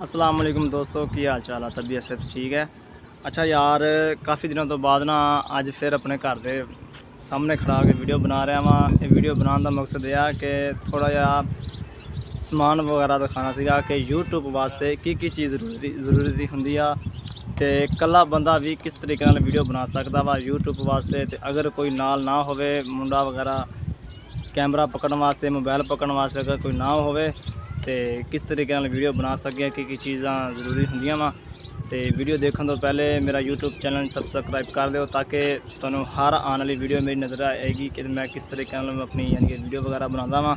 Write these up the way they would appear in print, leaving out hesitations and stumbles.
अस्सलाम वालेकुम दोस्तों, की हाल चाल है? तबीयत से ठीक है। अच्छा यार, काफ़ी दिनों तो बाद ना अज फिर अपने घर के सामने खड़ा के वीडियो बना रहा वहाँ। वीडियो बनाने का मकसद यह है कि थोड़ा जहा समान वगैरह दिखाना सीगा कि यूट्यूब वास्ते की चीज़ जरूरी होंगी आ, तो कला बंदा भी किस तरीके नाल वीडियो बना सकता वा यूट्यूब वास्ते। ते अगर कोई नाल ना होवे मुंडा वगैरह कैमरा पकड़न वास्ते, मोबाइल पकड़न वास्ते अगर कोई ना होवे तो किस तरीके नाल वीडियो बना सकें, की चीज़ां जरूरी होंदियां वा। तो वीडियो देखने तो पहले मेरा यूट्यूब चैनल सबसक्राइब कर दो ताकि तुहानू हर आने वाली वीडियो मेरी नज़र आएगी कि मैं किस तरीके नाल अपनी यानी कि वीडियो वगैरह बनाता वा,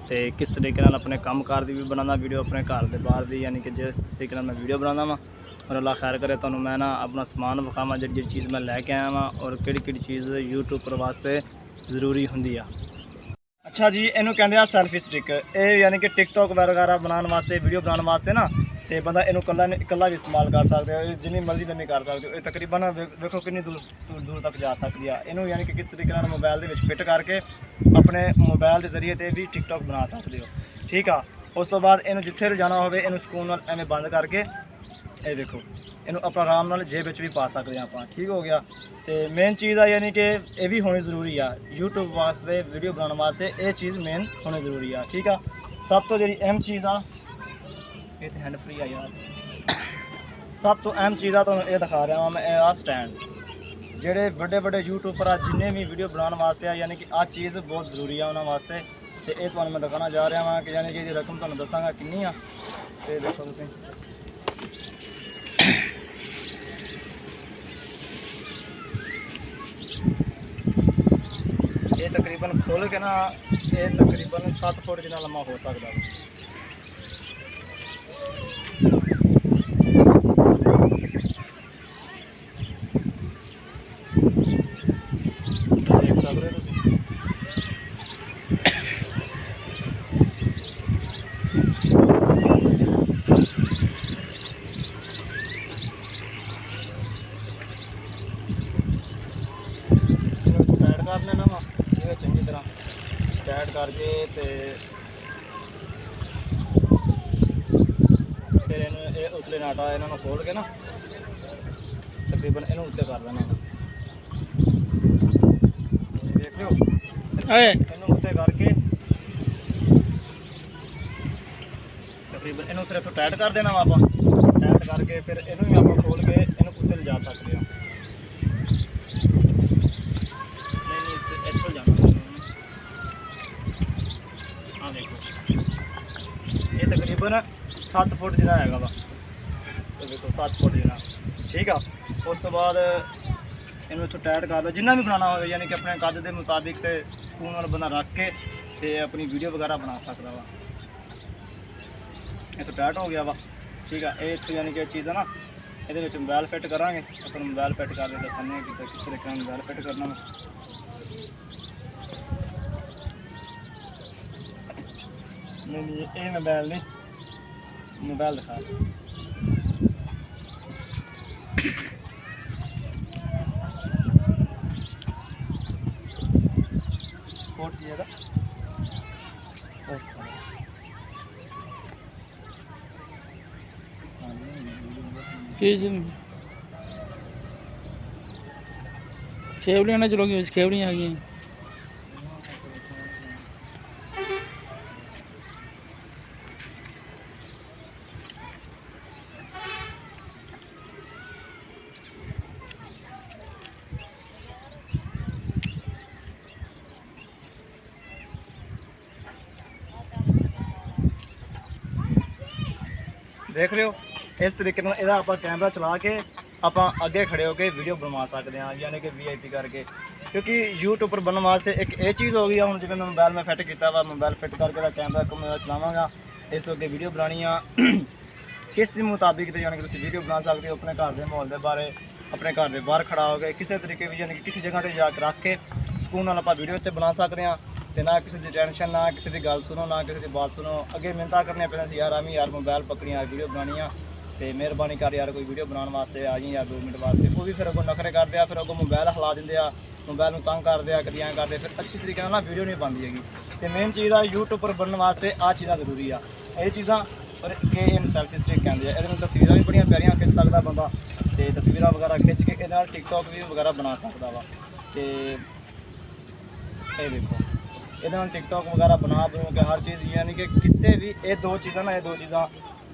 तो किस तरीके नाल अपने काम कार की भी बनाना वीडियो, अपने घर के बाहर की यानी कि जिस तरीके नाल मैं वीडियो बनाता वा। और अल्लाह खैर करे तुहानू मैं ना अपना समान विखावा जी चीज़ मैं लैके आया वा और किहड़ी चीज़ यूट्यूब वास्ते जरूरी होंदी आ। अच्छा जी, इनू कहते हैं सैल्फी स्टिक। ये यानी कि टिकटॉक वगैरह बनाने वास्ते, वीडियो बनाने वास्ते ना, तो बंदा इनू कला भी इस्तेमाल कर सकते हो, जिनी मर्जी लम्बी कर सकते हो। ये तकरीबन देखो कितनी दूर तक जा सकती है। इनू यानी कि किस तरीके मोबाइल के फिट करके अपने मोबाइल के जरिए से भी टिकटॉक बना सकते हो। ठीक है, उस तो बाद इनू जिथे जाना हो इनू सुकून नाल एवें बंद करके ये देखो इनू अपना आराम नाल जेब विच भी पा सकते हैं आप। ठीक हो गया। तो मेन चीज़ है यानी कि यह भी होनी जरूरी है यूट्यूब वास्ते, वीडियो बनाने वास्ते ये चीज़ मेन होनी जरूरी है। ठीक है, सब तो जी अहम चीज़ आ, ये तो हैंड फ्री है यार। सब तो अहम चीज़ आ तो ये दिखा रहा हाँ मैं, आ स्टैंड जेडे बड़े बड़े यूट्यूबर जिन्हें भी वीडियो बनाने वास्ते आ, यानी कि आ चीज़ बहुत जरूरी है उन्होंने वास्ते। तो ये तो मैं दिखाना जा रहा हाँ कि यानी कि रकम तुहानू दसांगा कितनी आ। तो देखो तुसीं ये तकरीबन खोल के ना, ये तकरीबन 7 फुट जितना लम्बा हो सकता है। देख सकते हो टाइट कर लेना वा चंगी तरह टाइट करके, तो फिर इन उतले नाटा इन्होंने खोल के ना तकरीबन इनू उत्ते कर देना। देख लो इनू उत्ते करके तकरीबन इनू सिर्फ टाइट कर देना वा। आप टाइट करके फिर इनू भी आप खोल के इनू उत्ते ले जा सकते हो। इतों जाना हाँ देखो ये तकरीबन 7 फुट जिना है वा। तो देखो 7 फुट जिना। ठीक है, उस तो बाद इनू इतों टाइट कर दो जिन्ना भी बनाना हो, यानी कि अपने कद के मुताबिक तो सुकून वाला बंदा रख के ते अपनी वीडियो वगैरह बना सकता वा। ये तो टाइट हो गया वा। ठीक है, ये इतों यानी कि चीज़ है ना, ये मोबाइल फिट करा अपना मोबाइल फिट कर दिखाने कि किस तरीके मोबाइल फिट करना। नहीं ये मोबाइल नहीं, मोबाइल दिखा कोट किया था खेवड़ियाँ ना चलोगी, खेवड़ियाँ आ गई। देख रहे हो इस तरीके आप कैमरा चला के आप अगे खड़े होकर वीडियो बनवा सकते हैं, यानी कि VIP करके। क्योंकि यूट्यूबर बनने वास्ते एक ये चीज़ हो गई हूँ, जिवें मैं मोबाइल में फिट किया वा, मोबाइल फिट करके कैमरा मैं चलावगा, इस अगे वीडियो बनानी आ किस मुताबिक तो यानी कि तुम वीडियो बना सकते हो अपने घर के माहौल के बारे, अपने घर के बाहर खड़ा हो गए किसी तरीके भी, यानी कि किसी जगह पर जाकर रख के सुकून नाल आप वीडियो इत्ते बना सकते हैं। तो ना किसी की टेंशन, ना किसी की गल सुनो, ना किसी की बात सुनो। अगे मिन्नतां करने पैंदियां यार आमी यार मोबाइल पकड़ी यार वीडियो बनानी आ, तो मेहरबानी कर यार कोई वीडियो बनाने वास्ते आ जी यार 2 मिनट वास्ते। वो भी फिर अगों नखरे करते, फिर अगों मोबाइल हिला देंगे, मोबाइल में तंग करते, कभी ऐं करते, फिर अच्छी तरीके ना वीडियो नहीं बनती हैगी। तो मेन चीज़ आ यूट्यूबर बनने वास्ते आ चीज़ां जरूरी आ। ये चीज़ां ਪਰ ਕਿ ਇਹਨੂੰ ਸੈਲਫੀ ਸਟਿਕ ਕਹਿੰਦੇ ਆ। ਇਹਦੇ ਨਾਲ ਤਸਵੀਰਾਂ ਵੀ ਬੜੀਆਂ ਪਿਆਰੀਆਂ ਖਿੱਚ ਸਕਦਾ ਬੰਦਾ ਤੇ ਤਸਵੀਰਾਂ ਵਗੈਰਾ ਖਿੱਚ ਕੇ ਇਹਦੇ ਨਾਲ ਟਿਕਟੌਕ ਵੀ ਵਗੈਰਾ ਬਣਾ ਸਕਦਾ ਵਾ। ਤੇ ਇਹ ਦੇਖੋ ਇਹਦੇ ਨਾਲ ਟਿਕਟੌਕ ਵਗੈਰਾ ਬਣਾ ਬਣੂ ਕੇ ਹਰ ਚੀਜ਼, ਯਾਨੀ ਕਿ ਕਿਸੇ ਵੀ ਇਹ ਦੋ ਚੀਜ਼ਾਂ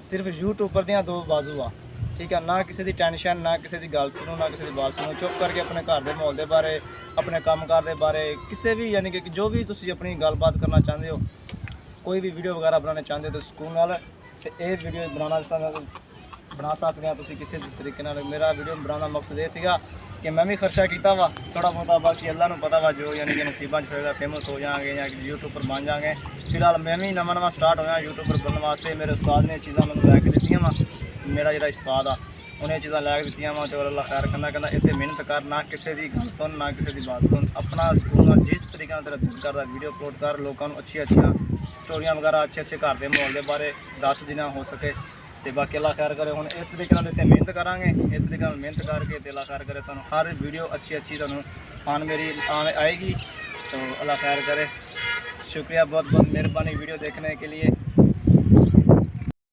ਸਿਰਫ ਯੂਟਿਊਬਰ ਦੀਆਂ ਦੋ ਬਾਜ਼ੂ ਆ, ਠੀਕ ਹੈ। ਨਾ ਕਿਸੇ ਦੀ ਟੈਨਸ਼ਨ, ਨਾ ਕਿਸੇ ਦੀ ਗੱਲ ਸੁਣੋ, ਨਾ ਕਿਸੇ ਦੀ ਬਾਤ ਸੁਣੋ, ਚੁੱਪ ਕਰਕੇ ਆਪਣੇ ਘਰ ਦੇ ਮਾਹੌਲ ਦੇ ਬਾਰੇ, ਆਪਣੇ ਕੰਮਕਾਰ ਦੇ ਬਾਰੇ, ਕਿਸੇ ਵੀ ਯਾਨੀ ਕਿ ਜੋ ਵੀ ਤੁਸੀਂ ਆਪਣੀ ਗੱਲਬਾਤ ਕਰਨਾ ਚਾਹੁੰਦੇ ਹੋ, ਕੋਈ ਵੀ ਵੀਡੀਓ ਵਗੈਰਾ ਬਣਾਉਣਾ ਚਾਹੁੰਦੇ ਹੋ ਤਾਂ ਸਕੂਨ ਨਾਲ ਤੇ ਇਹ ਵੀਡੀਓ ਬਣਾ ਸਕਦੇ ਆ ਤੁਸੀਂ ਕਿਸੇ ਵੀ ਤਰੀਕੇ ਨਾਲ। ਮੇਰਾ ਵੀਡੀਓ ਬਣਾਉਣ ਦਾ ਮਕਸਦ ਇਹ ਸੀਗਾ ਕਿ ਮੈਂ ਵੀ ਖਰਚਾ ਕੀਤਾ ਵਾ ਥੋੜਾ ਬਹੁਤਾ, ਬਾਕੀ ਅੱਲਾ ਨੂੰ ਪਤਾ ਵਾ ਜੋ ਯਾਨੀ ਕਿ ਨਸੀਬਾਂ 'ਚ ਹੋਏਗਾ, ਫੇਮਸ ਹੋ ਜਾਵਾਂਗੇ ਜਾਂ ਯੂਟਿਊਬਰ ਬਣ ਜਾਵਾਂਗੇ। ਫਿਲਹਾਲ ਮੈਂ ਵੀ ਨਵਾਂ ਸਟਾਰਟ ਹੋਇਆ ਯੂਟਿਊਬਰ ਬਣਨ ਵਾਸਤੇ। ਮੇਰੇ ਉਸਤਾਦ ਨੇ ਚੀਜ਼ਾਂ ਮੈਨੂੰ ਲੈ ਕੇ ਦਿੱਤੀਆਂ ਵਾ, ਮੇਰਾ ਜਿਹੜਾ ਉਸਤਾਦ ਆ ਉਹਨੇ ਚੀਜ਼ਾਂ ਲੈ ਕੇ ਦਿੱਤੀਆਂ ਵਾ। ਤੇ ਅੱਲਾ ਖੈਰ ਕਹਿੰਦਾ ਇੱਥੇ ਮਿਹਨਤ ਕਰ, ਨਾ ਕਿਸੇ ਦੀ ਗੱਲ ਸੁਣ, ਨਾ ਕਿਸੇ ਦੀ ਬਾਤ ਸੁਣ, ਆਪਣਾ ਸਕੂਨ ਨਾਲ ਜਿਸ ਤਰੀਕੇ ਨਾਲ ਤੇਰਾ ਦਿਲ ਕਰਦਾ ਵੀਡੀਓ ਅਪਲੋਡ ਕਰ, ਲੋਕਾਂ ਨੂੰ ਅੱਛੀਆਂ ਸਟੋਰੀਆਂ ਵਗੈਰਾ ਅੱਛੇ ਘਰ ਦੇ ਮਾਹੌਲ ਦੇ ਬਾਰੇ ਦੱਸ ਜਿੰਨਾ ਹੋ ਸਕੇ। ਤੇ ਬਾਕੀ ਅੱਲਾ ਖੈਰ ਕਰੇ। ਹੁਣ ਇਸ ਤਰੀਕੇ ਨਾਲ ਇੱਥੇ ਮਿਹਨਤ ਕਰਾਂਗੇ, ਇਸ ਤਰੀਕੇ ਨਾਲ ਮਿਹਨਤ ਕਰਕੇ ਤੇ ਅੱਲਾ ਖੈਰ ਕਰੇ ਤੁਹਾਨੂੰ ਹਰ ਵੀਡੀਓ ਅੱਛੀ ਤੁਹਾਨੂੰ मेरी आएगी। तो अल्लाह खैर करे। शुक्रिया, बहुत बहुत मेहरबानी वीडियो देखने के लिए।